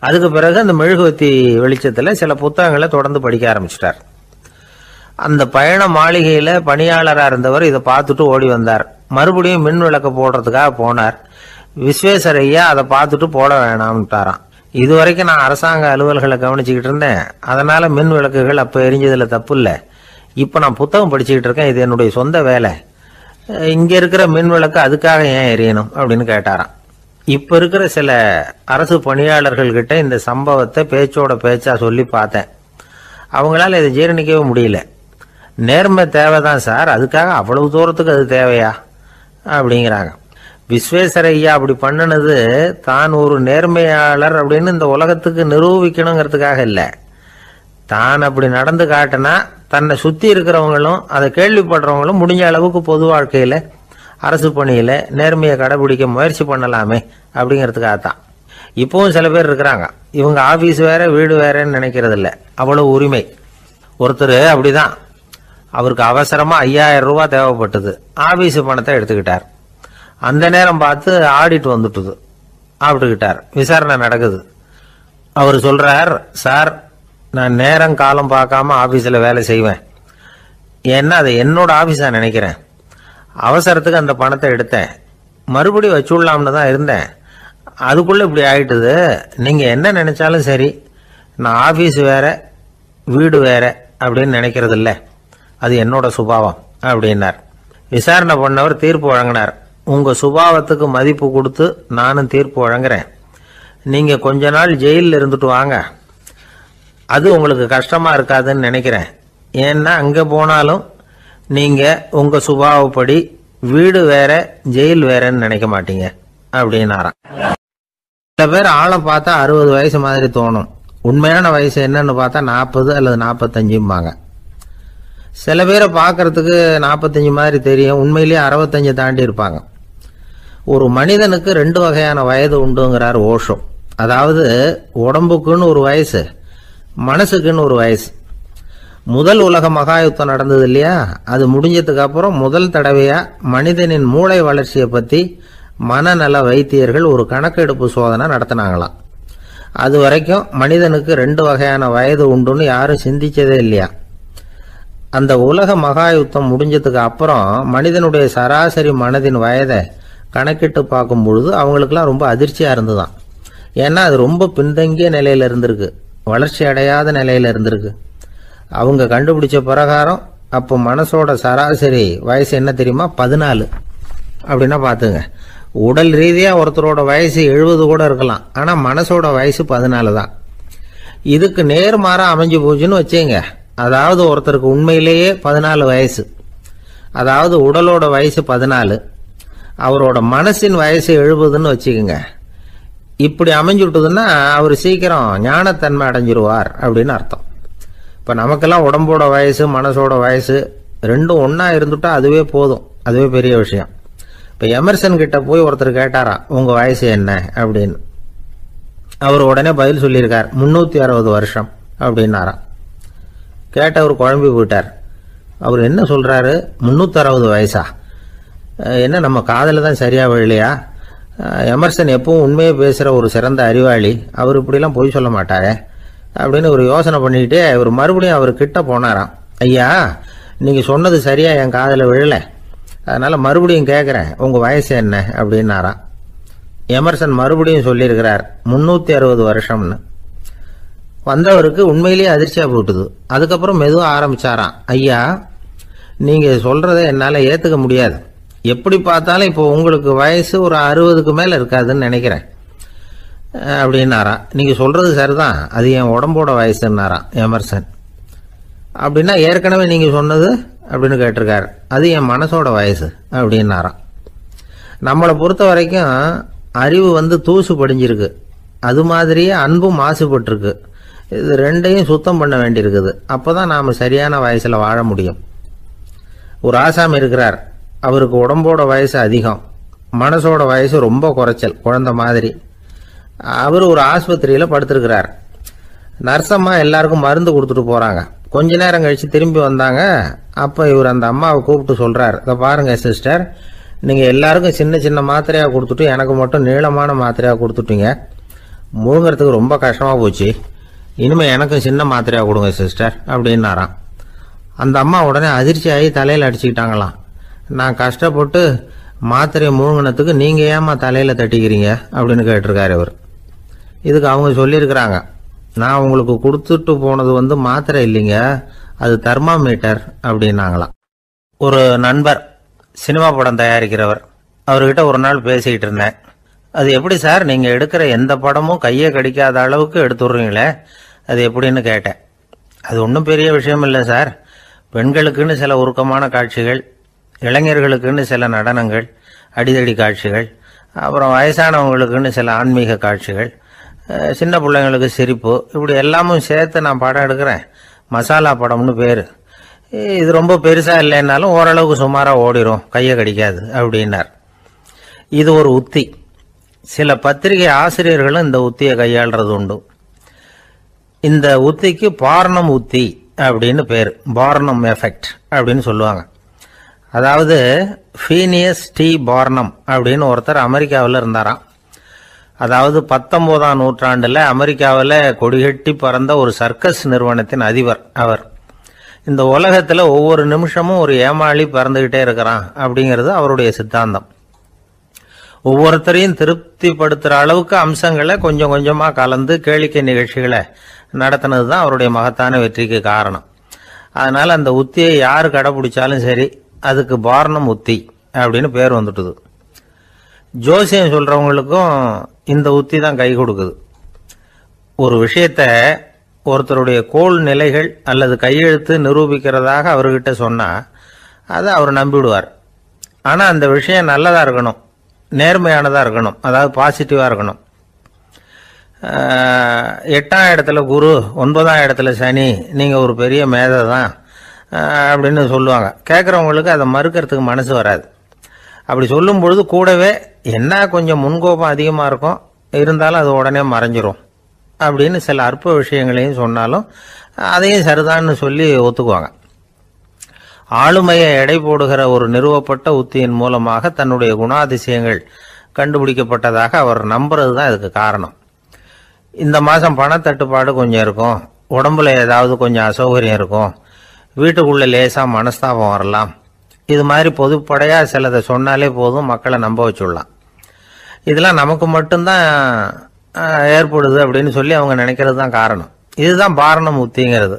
S2: அதுக்கு பிறகு அந்த மெழுகுவத்தி வெளிச்சத்தில் சில புத்தகங்களை தொடர்ந்து படிக்க ஆரம்பிச்சிட்டார். அந்த பயண மாளிகையில் பணியாளராக இருந்தவர் இதை பார்த்துட்டு ஓடி வந்தார். மறுபடியும் மின் விளக்கு போடுறதுக்காக போனார். விஸ்வேஸ்வர ஐயா அதை பார்த்துட்டு போட வேணாம்ட்டாராம். இது வரைக்கும் நான் அரசாங்க அலுவல்களை கவனிச்சுக்கிட்டு இருந்தேன், அதனால மின் விளக்குகள் அப்போ எரிஞ்சதில் தப்பு இல்லை. இப்போ நான் புத்தகம் படிச்சுக்கிட்டு இருக்கேன், இது என்னுடைய சொந்த வேலை, இங்கே இருக்கிற மின் விளக்கு அதுக்காக ஏன் எரியணும் அப்படின்னு கேட்டாராம். இப்போ இருக்கிற சில அரசு பணியாளர்கள்கிட்ட இந்த சம்பவத்தை பேச்சோட பேச்சா சொல்லி பார்த்தேன். அவங்களால இதை ஜீரணிக்கவே முடியல. நேர்மை தேவைதான் சார், அதுக்காக அவ்வளவு தூரத்துக்கு அது தேவையா அப்படிங்கிறாங்க. விஸ்வேஸ்வர ஐயா அப்படி பண்ணினது தான் ஒரு நேர்மையாளர் அப்படின்னு இந்த உலகத்துக்கு நிரூபிக்கணுங்கிறதுக்காக இல்லை. தான் அப்படி நடந்து காட்டினா தன்னை சுற்றி இருக்கிறவங்களும் அதை கேள்விப்படுறவங்களும் முடிஞ்ச அளவுக்கு பொது வாழ்க்கையில் அரசு பணியில் நேர்மையை கடைபிடிக்க முயற்சி பண்ணலாமே அப்படிங்கிறதுக்காகத்தான். இப்போவும் சில பேர் இருக்கிறாங்க, இவங்க ஆஃபீஸ் வேற வீடு வேறன்னு நினைக்கிறது இல்லை, அவ்வளோ உரிமை. ஒருத்தர் அப்படிதான், அவருக்கு அவசரமாக 5000 ரூபா தேவைப்பட்டது, ஆஃபீஸு பணத்தை எடுத்துக்கிட்டார். அந்த நேரம் பார்த்து ஆடிட் வந்துட்டுது, ஆப்பிட்டுக்கிட்டார். விசாரணை நடக்குது. அவர் சொல்றார், சார் நான் நேரம் காலம் பார்க்காம ஆஃபீஸில் வேலை செய்வேன், ஏன்னா அதை என்னோட ஆஃபீஸாக நினைக்கிறேன். அவசரத்துக்கு அந்த பணத்தை எடுத்தேன், மறுபடியும் வச்சுடலாம்னு தான் இருந்தேன், அதுக்குள்ளே இப்படி ஆயிட்டுது. நீங்கள் என்ன நினைச்சாலும் சரி, நான் ஆஃபீஸ் வேற வீடு வேற அப்படின்னு நினைக்கிறது இல்லை, அது என்னோட சுபாவம் அப்படின்னார். விசாரணை பண்ணவர் தீர்ப்பு வழங்கினார். உங்கள் சுபாவத்துக்கு மதிப்பு கொடுத்து நானும் தீர்ப்பு வழங்குறேன். நீங்கள் கொஞ்ச நாள் ஜெயிலில் இருந்துட்டு வாங்க, அது உங்களுக்கு கஷ்டமாக இருக்காதுன்னு நினைக்கிறேன். ஏன்னா அங்கே போனாலும் நீங்கள் உங்கள் சுபாவப்படி வீடு வேற ஜெயில் வேறன்னு நினைக்க மாட்டீங்க அப்படின்னாராம். சில பேர் ஆளை பார்த்தா 60 வயசு மாதிரி தோணும், உண்மையான வயசு என்னன்னு பார்த்தா 40 அல்லது 45. சில பேரை பார்க்கறதுக்கு 45 மாதிரி தெரியும், உண்மையிலேயே 65 தாண்டி இருப்பாங்க. ஒரு மனிதனுக்கு 2 வகையான வயது உண்டுங்கிறார் ஓஷோ. அதாவது உடம்புக்குன்னு ஒரு வயசு, மனசுக்குன்னு ஒரு வயசு. முதல் உலக மகாயுத்தம் நடந்தது இல்லையா, அது முடிஞ்சதுக்கு அப்புறம் முதல் தடவையா மனிதனின் மூளை வளர்ச்சியை பற்றி மனநல வைத்தியர்கள் ஒரு கணக்கெடுப்பு சோதனை நடத்தினாங்களாம். அது வரைக்கும் மனிதனுக்கு 2 வகையான வயது உண்டுன்னு யாரும் சிந்திச்சதே இல்லையா. அந்த உலக மகாயுத்தம் முடிஞ்சதுக்கு அப்புறம் மனிதனுடைய சராசரி மனதின் வயதை கணக்கிட்டு பார்க்கும் பொழுது அவங்களுக்குலாம் ரொம்ப அதிர்ச்சியாக இருந்துதான். ஏன்னா அது ரொம்ப பின்தங்கிய நிலையில் இருந்திருக்கு, வளர்ச்சி அடையாத நிலையில் இருந்திருக்கு. அவங்க கண்டுபிடிச்ச பிரகாரம் அப்போ மனசோட சராசரி வயசு என்ன தெரியுமா, 14. அப்படின்னா பார்த்துங்க, உடல் ரீதியாக ஒருத்தரோட வயசு 70 கூட இருக்கலாம், ஆனால் மனசோட வயசு 14 தான். இதுக்கு நேர்மாறாக அமைஞ்சு போச்சுன்னு வச்சுங்க. அதாவது ஒருத்தருக்கு உண்மையிலேயே 14 வயசு, அதாவது உடலோட வயசு 14, அவரோட மனசின் வயசு 70ன்னு வச்சுக்கோங்க. இப்படி அமைஞ்சுட்டுதுன்னா அவர் சீக்கிரம் ஞானத்தன்மை அடைஞ்சிருவார் அப்படின்னு அர்த்தம். இப்போ நமக்கெல்லாம் உடம்போட வயசு மனசோட வயசு ரெண்டும் ஒன்றா இருந்துட்டா அதுவே போதும், அதுவே பெரிய விஷயம். இப்போ எமர்சன் கிட்ட போய் ஒருத்தர் கேட்டாராம், உங்கள் வயசு என்ன அப்படின்னு. அவர் உடனே பதில் சொல்லியிருக்கார், 360 வருஷம் அப்படின்னாராம். கேட்டவர் குழம்பி போயிட்டார். அவர் என்ன சொல்கிறாரு, 360 வயசா, என்ன நம்ம காதில் தான் சரியாக விழலையா? எமர்சன் எப்பவும் உண்மையை பேசுகிற ஒரு சிறந்த அறிவாளி, அவர் இப்படிலாம் பொய் சொல்ல மாட்டாரே அப்படின்னு ஒரு யோசனை பண்ணிக்கிட்டே இவர் மறுபடியும் அவர் கிட்ட போனாராம். ஐயா, நீங்கள் சொன்னது சரியாக என் காதில் விழலை, அதனால் மறுபடியும் கேட்குறேன், உங்கள் வயசு என்ன அப்படின்னாராம். எமர்சன் மறுபடியும் சொல்லியிருக்கிறார் 360 வருஷம்னு. வந்தவருக்கு உண்மையிலேயே அதிர்ச்சியாக போட்டுது. அதுக்கப்புறம் மெதுவாக ஆரம்பிச்சாராம், ஐயா நீங்கள் சொல்கிறத என்னால் ஏற்றுக்க முடியாது, எப்படி பார்த்தாலும் இப்போ உங்களுக்கு வயசு ஒரு 60க்கு மேலே இருக்காதுன்னு நினைக்கிறேன் அப்படின்னாராம். நீங்கள் சொல்கிறது சரிதான், அது என் உடம்போட வயசுன்னாராம் எமர்சன். அப்படின்னா ஏற்கனவே நீங்கள் சொன்னது அப்படின்னு கேட்டிருக்காரு, அது என் மனசோட வயசு அப்படின்னாராம். நம்மளை பொறுத்த வரைக்கும் அறிவு தூசு படிஞ்சிருக்கு, அது மாதிரியே அன்பும் மாசுபட்டிருக்கு. இது ரெண்டையும் சுத்தம் பண்ண வேண்டியிருக்குது, அப்போ தான் நாம் சரியான வயசில் வாழ முடியும். ஒரு ஆசாமி இருக்கிறார், அவருக்கு உடம்போட வயசு அதிகம், மனசோட வயசு ரொம்ப குறைச்சல், குழந்தை மாதிரி. அவர் ஒரு ஆஸ்பத்திரியில் படுத்திருக்கிறார். நர்சம்மா எல்லாருக்கும் மருந்து கொடுத்துட்டு போகிறாங்க. கொஞ்ச நேரம் கழித்து திரும்பி வந்தாங்க. அப்போ இவர் அந்த அம்மாவை கூப்பிட்டு சொல்கிறார், இதை பாருங்கள் சிஸ்டர், நீங்கள் எல்லாருக்கும் சின்ன சின்ன மாத்திரையாக கொடுத்துட்டு எனக்கு மட்டும் நீளமான மாத்திரையாக கொடுத்துட்டீங்க, முழுங்கிறதுக்கு ரொம்ப கஷ்டமாக போச்சு, இனிமேல் எனக்கும் சின்ன மாத்திரையாக கொடுங்க சிஸ்டர் அப்படின்னாராம். அந்த அம்மா உடனே அதிர்ச்சியாகி தலையில் அடிச்சுக்கிட்டாங்களாம். நான் கஷ்டப்பட்டு மாத்திரையை முழுங்கினத்துக்கு நீங்கள் ஏமா தலையில் தட்டிக்கிறீங்க அப்படின்னு கேட்டிருக்காரு இவர். இதுக்கு அவங்க சொல்லியிருக்கிறாங்க, நான் உங்களுக்கு கொடுத்துட்டு போனது மாத்திரை இல்லைங்க, அது தெர்மாமீட்டர் அப்படின்னாங்களாம். ஒரு நண்பர் சினிமா படம் தயாரிக்கிறவர், அவர்கிட்ட ஒரு நாள் பேசிக்கிட்டு இருந்தேன். அது எப்படி சார், நீங்கள் எடுக்கிற எந்த படமும் கையை கடிக்காத அளவுக்கு எடுத்துடுறீங்களே, அது எப்படின்னு கேட்டேன். அது ஒன்றும் பெரிய விஷயம் இல்லை சார், பெண்களுக்குன்னு சில உருக்கமான காட்சிகள், இளைஞர்களுக்குன்னு சில நடனங்கள், அடிதடி காட்சிகள், அப்புறம் வயசானவங்களுக்குன்னு சில ஆன்மீக காட்சிகள், சின்ன பிள்ளைங்களுக்கு சிரிப்பு, இப்படி எல்லாமும் சேர்த்து நான் படம் எடுக்கிறேன். மசாலா படம்னு பேர். இது ரொம்ப பெருசா இல்லைன்னாலும் ஓரளவுக்கு சுமாரா ஓடிரும், கையை கடிக்காது அப்படின்னார். இது ஒரு உத்தி. சில பத்திரிகை ஆசிரியர்களும் இந்த உத்தியை கையாளுறது உண்டு. இந்த உத்திக்கு பார்னம் உத்தி அப்படின்னு பேர். பார்னம் எஃபெக்ட் அப்படின்னு சொல்லுவாங்க. அதாவது ஃபீனியஸ் டி பார்னம் அப்படின்னு ஒருத்தர் அமெரிக்காவில் இருந்தாராம். அதாவது 19ஆம் நூற்றாண்டில் அமெரிக்காவில் கொடிகட்டி பறந்த ஒரு சர்க்கஸ் நிறுவனத்தின் அதிபர் அவர். இந்த உலகத்தில் ஒவ்வொரு நிமிஷமும் ஒரு ஏமாளி பறந்துகிட்டே இருக்கிறான் அப்படிங்கிறது அவருடைய சித்தாந்தம். ஒவ்வொருத்தரையும் திருப்திப்படுத்துகிற அளவுக்கு அம்சங்களை கொஞ்சம் கொஞ்சமாக கலந்து கேளிக்கை நிகழ்ச்சிகளை நடத்தினது தான் அவருடைய மகத்தான வெற்றிக்கு காரணம். அதனால் அந்த உத்தியை யார் கடைபிடிச்சாலும் சரி, அதுக்கு பார்னம் உத்தி அப்படின்னு பேர் வந்துட்டுது. ஜோசியம் சொல்கிறவங்களுக்கும் இந்த உத்தி தான் கை கொடுக்குது. ஒரு விஷயத்த ஒருத்தருடைய கோள் நிலைகள் அல்லது கையெழுத்து நிரூபிக்கிறதாக அவர்கிட்ட சொன்னால் அதை அவர் நம்பிவிடுவார். ஆனால் அந்த விஷயம் நல்லதாக இருக்கணும், நேர்மையானதாக இருக்கணும், அதாவது பாசிட்டிவாக இருக்கணும். 8ஆம் இடத்துல குரு, 9ஆம் இடத்துல சனி, நீங்கள் ஒரு பெரிய மேதை தான் அப்படின்னு சொல்லுவாங்க. கேட்குறவங்களுக்கு அதை மறுக்கிறதுக்கு மனசு வராது. அப்படி சொல்லும் பொழுது கூடவே என்ன கொஞ்சம் முன்கோபம் அதிகமாக இருக்கும், இருந்தாலும் அது உடனே மறைஞ்சிரும் அப்படின்னு சில அற்ப விஷயங்களையும் சொன்னாலும் அதையும் சரிதான்னு சொல்லி ஒத்துக்குவாங்க. ஆளுமையை எடை போடுகிற ஒரு நிறுவப்பட்ட உத்தியின் மூலமாக தன்னுடைய குணாதிசயங்கள் கண்டுபிடிக்கப்பட்டதாக அவர் நம்புறது தான் இதுக்கு காரணம். இந்த மாதம் பணத்தட்டுப்பாடு கொஞ்சம் இருக்கும், உடம்புல ஏதாவது கொஞ்சம் அசௌகரியம் இருக்கும், வீட்டுக்குள்ளே லேசாக மனஸ்தாபம் வரலாம். இது மாதிரி பொதுப்படையாக சிலதை சொன்னாலே போதும், மக்களை நம்ப வச்சுடலாம். இதெல்லாம் நமக்கு மட்டும்தான் ஏற்படுது அப்படின்னு சொல்லி அவங்க நினைக்கிறது தான் காரணம். இதுதான் பார்னம் உத்திங்கிறது.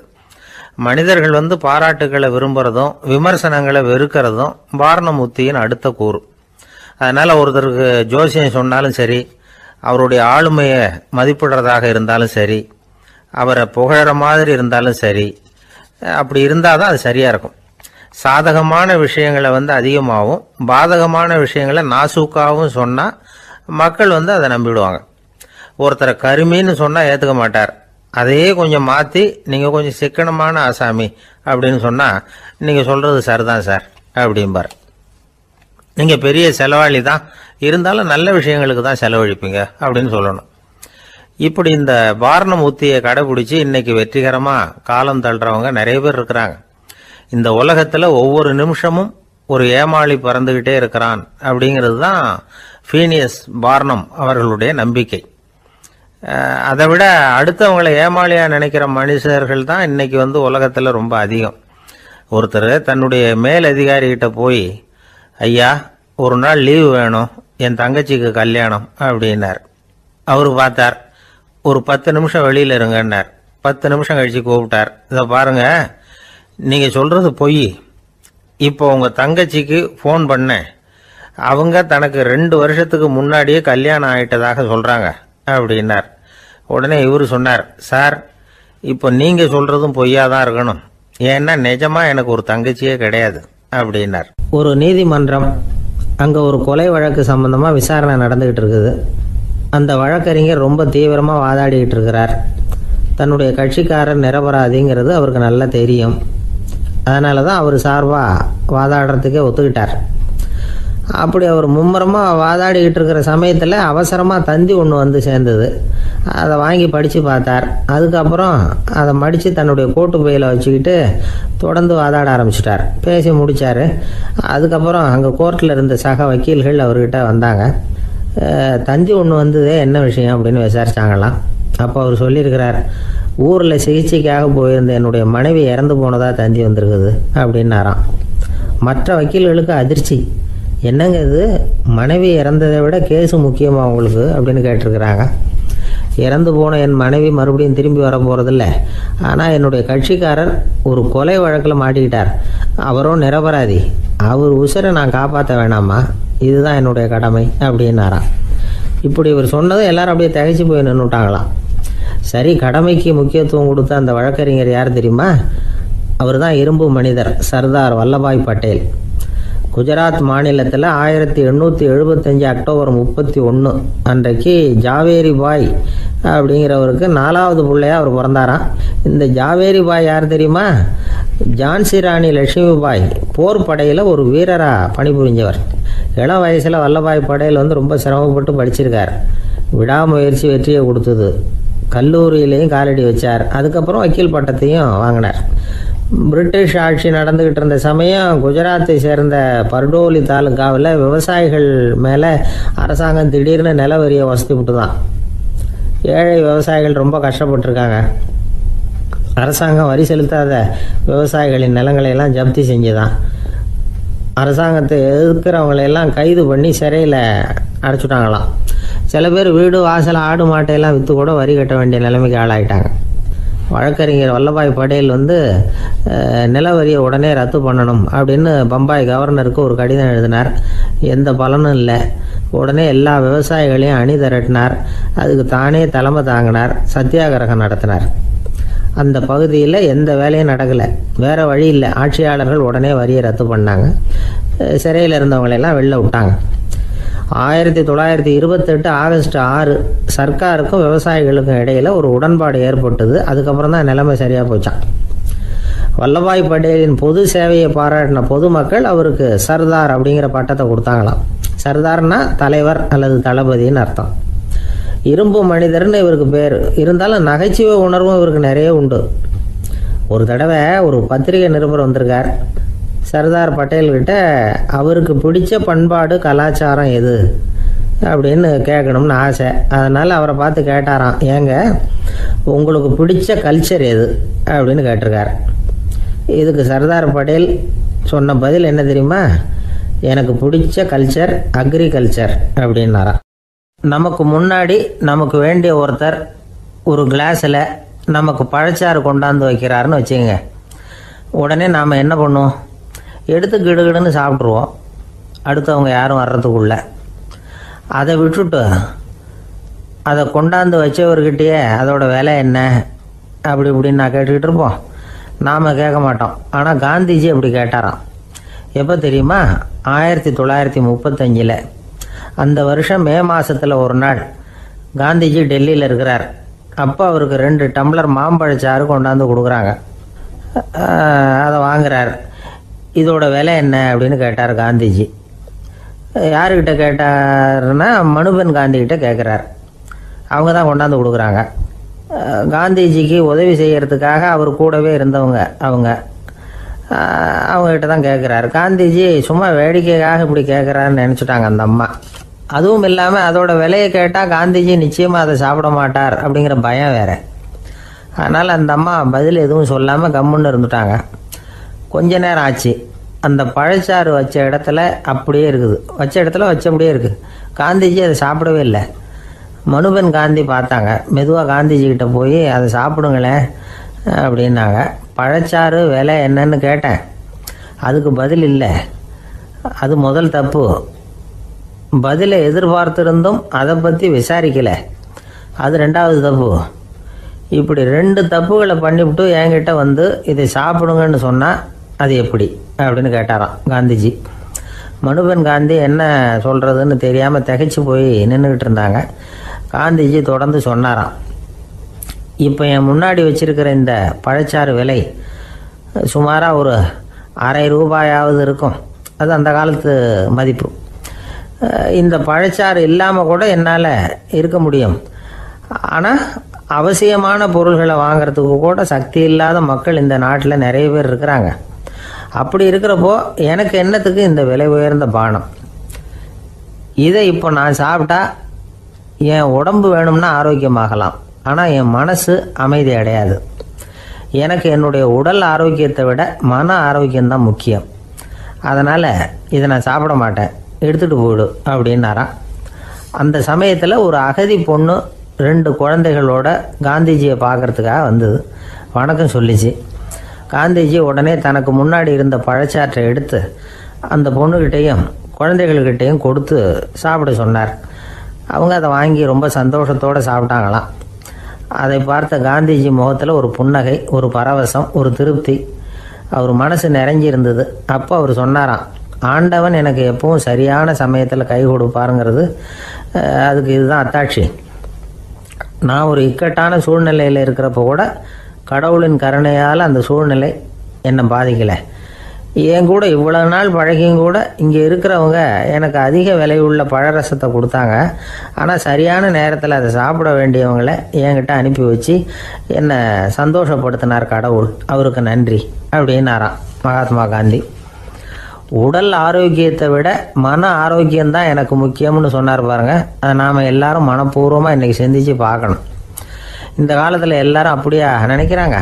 S2: மனிதர்கள் பாராட்டுகளை விரும்புறதும் விமர்சனங்களை வெறுக்கிறதும் பார்னம் உத்தியின் அடுத்த கூறு. அதனால் ஒருத்தருக்கு ஜோசியம் சொன்னாலும் சரி, அவருடைய ஆளுமையை மதிப்பிடுறதாக இருந்தாலும் சரி, அவரை புகழற மாதிரி இருந்தாலும் சரி, அப்படி இருந்தால் தான் அது சரியாக இருக்கும். சாதகமான விஷயங்களை அதிகமாகவும் பாதகமான விஷயங்களை நாசூக்காகவும் சொன்னால் மக்கள் அதை நம்பிடுவாங்க. ஒருத்தரை கருமின்னு சொன்னால் ஏற்றுக்க மாட்டார். அதையே கொஞ்சம் மாற்றி நீங்கள் கொஞ்சம் சிக்கனமான ஆசாமி அப்படின்னு சொன்னால் நீங்கள் சொல்கிறது சரிதான் சார் அப்படிம்பார். நீங்கள் பெரிய செலவாளி தான், இருந்தாலும் நல்ல விஷயங்களுக்கு தான் செலவழிப்பீங்க அப்படின்னு சொல்லணும். இப்படி இந்த பார்னம் உத்தியை கடைபிடிச்சி இன்னைக்கு வெற்றிகரமாக காலம் தள்ளுறவங்க நிறைய பேர் இருக்கிறாங்க. இந்த உலகத்தில் ஒவ்வொரு நிமிஷமும் ஒரு ஏமாளி பறந்துக்கிட்டே இருக்கிறான் அப்படிங்கிறது தான் ஃபீனியஸ் பார்னம் அவர்களுடைய நம்பிக்கை. அதை விட அடுத்தவங்களை ஏமாளியாக நினைக்கிற மனுஷர்கள் தான் இன்னைக்கு உலகத்தில் ரொம்ப அதிகம். ஒருத்தர் தன்னுடைய மேல் அதிகாரிகிட்ட போய், ஐயா ஒரு நாள் லீவு வேணும், என் தங்கச்சிக்கு கல்யாணம் அப்படின்னார். அவரு பார்த்தார், ஒரு 10 நிமிஷம் வெளியில் இருங்கன்னார். 10 நிமிஷம் கழிச்சு கூப்பிட்டார், இதை பாருங்க, நீங்கள் சொல்கிறது பொய். இப்போ உங்கள் தங்கச்சிக்கு ஃபோன் பண்ணேன், அவங்க தனக்கு 2 வருஷத்துக்கு முன்னாடியே கல்யாணம் ஆகிட்டதாக சொல்கிறாங்க அப்படின்னார். உடனே இவர் சொன்னார், சார் இப்போ நீங்கள் சொல்கிறதும் பொய்யாக தான் இருக்கணும், ஏன்னா நிஜமாக எனக்கு ஒரு தங்கச்சியே கிடையாது அப்படின்னார். ஒரு நீதிமன்றம், அங்கே ஒரு கொலை வழக்கு சம்பந்தமாக விசாரணை நடந்துக்கிட்டு இருக்குது. அந்த வழக்கறிஞர் ரொம்ப தீவிரமாக வாதாடிக்கிட்டு இருக்கிறார். தன்னுடைய கட்சிக்காரர் நிரபராதிங்கிறது அவருக்கு நல்லா தெரியும். அதனால தான் அவர் சார்பாக வாதாடுறதுக்கே ஒத்துக்கிட்டார். அப்படி அவர் மும்முரமாக வாதாடிக்கிட்டு இருக்கிற சமயத்தில் அவசரமாக தந்தி ஒன்று சேர்ந்தது. அதை வாங்கி படித்து பார்த்தார். அதுக்கப்புறம் அதை மடித்து தன்னுடைய கோட்டு பையில் வச்சுக்கிட்டு தொடர்ந்து வாதாட ஆரம்பிச்சிட்டார். பேசி முடித்தார். அதுக்கப்புறம் அங்கே கோர்ட்டில் இருந்த சக வக்கீல்கள் அவர்கிட்ட வந்தாங்க. தந்தி ஒன்று வந்ததே என்ன விஷயம் அப்படின்னு விசாரிச்சாங்களாம். அப்போ அவர் சொல்லியிருக்கிறார், ஊரில் சிகிச்சைக்காக போயிருந்த என்னுடைய மனைவி இறந்து போனதாக தந்தி வந்திருக்குது அப்படின்னாராம். மற்ற வக்கீல்களுக்கு அதிர்ச்சி. என்னங்க இது, மனைவி இறந்ததை விட கேஸு முக்கியமாக உங்களுக்கு அப்படின்னு கேட்டிருக்கிறாங்க. இறந்து போன என் மனைவி மறுபடியும் திரும்பி வர போகிறதில்ல, ஆனால் என்னுடைய கட்சிக்காரர் ஒரு கொலை வழக்கில் மாட்டிக்கிட்டார், அவரும் நிரபராதி, அவர் உசுரை நான் காப்பாற்ற வேணாமா, இதுதான் என்னுடைய கடமை அப்படின்னாராம். இப்படி இவர் சொன்னதும் எல்லாரும் அப்படியே திகைச்சு போய் நின்றுட்டாங்களாம். சரி, கடமைக்கு முக்கியத்துவம் கொடுத்த அந்த வழக்கறிஞர் யார் தெரியுமா? அவர் தான் இரும்பு மனிதர் சர்தார் வல்லபாய் பட்டேல்.
S3: குஜராத் மாநிலத்தில் 1875 அக்டோபர் 31 அன்றைக்கு ஜாவேரி பாய் அப்படிங்கிறவருக்கு 4வது பிள்ளையா அவர் பிறந்தாராம். இந்த ஜாவேரி பாய் யார் தெரியுமா? ஜான்சி ராணி லட்சுமி பாய் போர் படையில் ஒரு வீரராக பணிபுரிஞ்சவர். இளம் வயசில் வல்லபாய் படையில் ரொம்ப சிரமப்பட்டு படிச்சிருக்கார். விடாமுயற்சி வெற்றியை கொடுத்தது. கல்லூரியிலையும் காலடி வச்சார். அதுக்கப்புறம் வக்கீல் பட்டத்தையும் வாங்கினார். பிரிட்டிஷ் ஆட்சி நடந்துக்கிட்டு இருந்த சமயம் குஜராத்தை சேர்ந்த பர்டோலி தாலுக்காவில் விவசாயிகள் மேலே அரசாங்கம் திடீர்னு நில வரியை வசதி விட்டு தான். ஏழை விவசாயிகள் ரொம்ப கஷ்டப்பட்டுருக்காங்க. அரசாங்கம் வரி செலுத்தாத விவசாயிகளின் நிலங்களை எல்லாம் ஜப்தி செஞ்சுதான். அரசாங்கத்தை எதிர்க்கிறவங்களையெல்லாம் கைது பண்ணி சிறையில் அடைச்சுட்டாங்களாம். சில பேர் வீடு வாசல் ஆடு மாட்டையெல்லாம் விற்று கூட வரி கட்ட வேண்டிய நிலைமைக்கு ஆளாயிட்டாங்க. வழக்கறிஞர் வல்லபாய் படேல் நில வரியை உடனே ரத்து பண்ணணும் அப்படின்னு பம்பாய் கவர்னருக்கு ஒரு கடிதம் எழுதினார். எந்த பலனும் இல்லை. உடனே எல்லா விவசாயிகளையும் அணி திரட்டினார். அதுக்கு தானே தலைமை தாங்கினார். சத்தியாகிரகம் நடத்தினார். அந்த பகுதியில் எந்த வேலையும் நடக்கலை. வேறு வழி இல்லை. ஆட்சியாளர்கள் உடனே வரியை ரத்து பண்ணாங்க. சிறையில் இருந்தவங்களெல்லாம் வெளில விட்டாங்க. 1928 ஆகஸ்ட் 6 சர்க்காருக்கும் விவசாயிகளுக்கும் இடையில் ஒரு உடன்பாடு ஏற்பட்டது. அதுக்கப்புறம் தான் நிலைமை சரியாக போச்சான். வல்லபாய் படேலின் பொது சேவையை பாராட்டின பொதுமக்கள் அவருக்கு சர்தார் அப்படிங்கிற பட்டத்தை கொடுத்தாங்களாம். சர்தார்னா தலைவர் அல்லது தளபதின்னு அர்த்தம். இரும்பு மனிதர்னு இவருக்கு பேர். இருந்தாலும் நகைச்சுவை உணர்வும் இவருக்கு நிறைய உண்டு. ஒரு தடவை ஒரு பத்திரிகை நிருபர் வந்திருக்கார். சர்தார் பட்டேல்கிட்ட அவருக்கு பிடிச்ச பண்பாடு கலாச்சாரம் எது அப்படின்னு கேட்கணும்னு ஆசை. அதனால் அவரை பார்த்து கேட்டாராம், ஏங்க உங்களுக்கு பிடிச்ச கல்ச்சர் எது அப்படின்னு கேட்டிருக்கார். இதுக்கு சர்தார் பட்டேல் சொன்ன பதில் என்ன தெரியுமா? எனக்கு பிடிச்ச கல்ச்சர் அக்ரிகல்ச்சர் அப்படின்னாராம். நமக்கு முன்னாடி நமக்கு வேண்டிய ஒருத்தர் ஒரு கிளாஸில் நமக்கு பழச்சாறு கொண்டாந்து வைக்கிறாருன்னு வச்சுக்கோங்க. உடனே நாம் என்ன பண்ணுவோம்? எடுத்து கிடுகிடுன்னு சாப்பிட்ருவோம், அடுத்தவங்க யாரும் வர்றதுக்குள்ள. அதை விட்டுட்டு அதை கொண்டாந்து வச்சவர்கிட்டயே அதோட விலை என்ன அப்படி இப்படின்னு நான் கேட்டுக்கிட்டு இருப்போம். நாம் கேட்க மாட்டோம். ஆனால் காந்திஜி அப்படி கேட்டாராம். எப்போ தெரியுமா? 1935. அந்த வருஷம் மே மாதத்தில் ஒரு நாள் காந்திஜி டெல்லியில் இருக்கிறார். அப்போ அவருக்கு 2 டம்ளர் மாம்பழச்சாறு கொண்டாந்து கொடுக்குறாங்க. அதை வாங்குறார். இதோட விலை என்ன அப்படின்னு கேட்டார் காந்திஜி. யாருக்கிட்ட கேட்டாருன்னா மனுபென் காந்திகிட்ட கேட்குறார். அவங்க தான் கொண்டாந்து கொடுக்குறாங்க. காந்திஜிக்கு உதவி செய்கிறதுக்காக அவர் கூடவே இருந்தவங்க அவங்ககிட்ட தான் கேட்குறாரு. காந்திஜி சும்மா வேடிக்கைக்காக இப்படி கேட்குறாருன்னு நினச்சிட்டாங்க அந்த அம்மா. அதுவும் இல்லாமல் அதோட விலையை கேட்டால் காந்திஜி நிச்சயமாக அதை சாப்பிட மாட்டார் அப்படிங்கிற பயம் வேறு. அதனால் அந்த அம்மா பதில் எதுவும் சொல்லாமல் கம்முன்னு இருந்துட்டாங்க. கொஞ்ச நேரம் ஆச்சு. அந்த பழச்சாறு வச்ச இடத்துல அப்படியே இருக்குது. வச்ச இடத்துல வச்சபடியே இருக்குது. காந்திஜி அதை சாப்பிடவே இல்லை. மனுபென் காந்தி பார்த்தாங்க. மெதுவாக காந்திஜிக்கிட்ட போய் அதை சாப்பிடுங்களேன் அப்படின்னாங்க. பழச்சாறு விலை என்னன்னு கேட்டேன். அதுக்கு பதில் இல்லை. அது முதல் தப்பு. பதிலை எதிர்பார்த்திருந்தும் அதை பற்றி விசாரிக்கலை. அது 2வது தப்பு. இப்படி 2 தப்புகளை பண்ணிவிட்டு என்கிட்ட இதை சாப்பிடுங்கன்னு சொன்னால் அது எப்படி அப்படின்னு கேட்டாராம் காந்திஜி. மனுபென் காந்தி என்ன சொல்கிறதுன்னு தெரியாமல் திகைச்சு போய் நின்றுக்கிட்டு இருந்தாங்க. காந்திஜி தொடர்ந்து சொன்னாராம், இப்போ என் முன்னாடி வச்சிருக்கிற இந்த பழச்சாறு விலை சுமாராக ஒரு ₹1/2 இருக்கும். அது அந்த காலத்து மதிப்பு. இந்த பழச்சாறு இல்லாமல் கூட என்னால் இருக்க முடியும். ஆனால் அவசியமான பொருள்களை வாங்கிறதுக்கு கூட சக்தி இல்லாத மக்கள் இந்த நாட்டில் நிறைய பேர் இருக்கிறாங்க. அப்படி இருக்கிறப்போ எனக்கு என்னத்துக்கு இந்த விலை உயர்ந்த பானம்? இதை இப்போ நான் சாப்பிட்டா என் உடம்பு வேணும்னா ஆரோக்கியமாகலாம், ஆனால் என் மனசு அமைதி அடையாது. எனக்கு என்னுடைய உடல் ஆரோக்கியத்தை விட மன ஆரோக்கியம்தான் முக்கியம். அதனால் இதை நான் சாப்பிட மாட்டேன், எடுத்துகிட்டு போயிடு அப்படின்னாராம். அந்த சமயத்தில் ஒரு அகதி பொண்ணு 2 குழந்தைகளோட காந்திஜியை பார்க்குறதுக்காக வந்தது. வணக்கம் சொல்லிச்சு. காந்திஜி உடனே தனக்கு முன்னாடி இருந்த பழச்சாற்றை எடுத்து அந்த பொண்ணுக்கிட்டையும் குழந்தைகள்கிட்டையும் கொடுத்து சாப்பிட சொன்னார். அவங்க அதை வாங்கி ரொம்ப சந்தோஷத்தோடு சாப்பிட்டாங்களாம். அதை பார்த்த காந்திஜி முகத்தில் ஒரு புன்னகை, ஒரு பரவசம், ஒரு திருப்தி. அவர் மனசு நிறைஞ்சி இருந்தது. அப்போ அவர் சொன்னாராம், ஆண்டவன் எனக்கு எப்பவும் சரியான சமயத்தில் கை கொடுப்பாருங்கிறது அதுக்கு இதுதான் அத்தாட்சி. நான் ஒரு இக்கட்டான சூழ்நிலையில் இருக்கிறப்ப கூட கடவுளின் கருணையால் அந்த சூழ்நிலை என்னை பாதிக்கலை. என் கூட இவ்வளோ நாள் பழகியும் கூட இங்கே இருக்கிறவங்க எனக்கு அதிக விலை உள்ள பழரசத்தை கொடுத்தாங்க. ஆனால் சரியான நேரத்தில் அதை சாப்பிட வேண்டியவங்களை என்கிட்ட அனுப்பி வச்சு என்னை சந்தோஷப்படுத்தினார் கடவுள், அவருக்கு நன்றி அப்படின்னாராம் மகாத்மா காந்தி. உடல் ஆரோக்கியத்தை விட மன ஆரோக்கியம்தான் எனக்கு முக்கியம்னு சொன்னார் பாருங்க. அதை நாம் எல்லாரும் மனப்பூர்வமாக இன்றைக்கி சிந்திச்சு பார்க்கணும். இந்த காலத்தில் எல்லாரும் அப்படியா நினைக்கிறாங்க?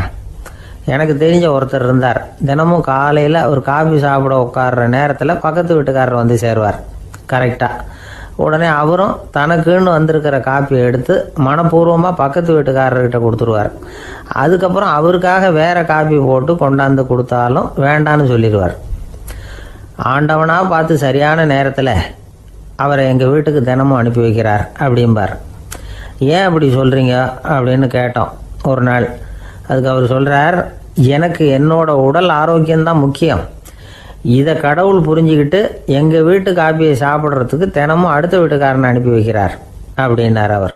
S3: எனக்கு தெரிஞ்ச ஒருத்தர் இருந்தார். தினமும் காலையில் ஒரு காஃபி சாப்பிட உட்கார்ற நேரத்தில் பக்கத்து வீட்டுக்காரர் வந்து சேருவார் கரெக்டாக. உடனே அவரும் தனக்குன்னு வந்திருக்கிற காப்பியை எடுத்து மனப்பூர்வமாக பக்கத்து வீட்டுக்காரர்கிட்ட கொடுத்துருவார். அதுக்கப்புறம் அவருக்காக வேறு காப்பி போட்டு கொண்டாந்து கொடுத்தாலும் வேண்டான்னு சொல்லிடுவார். ஆண்டவனாக பார்த்து சரியான நேரத்தில் அவரை எங்கள் வீட்டுக்கு தினமும் அனுப்பி வைக்கிறார் அப்படிம்பார். ஏன் அப்படி சொல்கிறீங்க அப்படின்னு கேட்டோம் ஒரு நாள். அதுக்கு அவர் சொல்கிறார், எனக்கு என்னோட உடல் ஆரோக்கியம்தான் முக்கியம். இதை கடவுள் புரிஞ்சுக்கிட்டு எங்கள் வீட்டு காப்பியை சாப்பிட்றதுக்கு தினமும் அடுத்த வீட்டுக்காரனை அனுப்பி வைக்கிறார் அப்படின்னார் அவர்.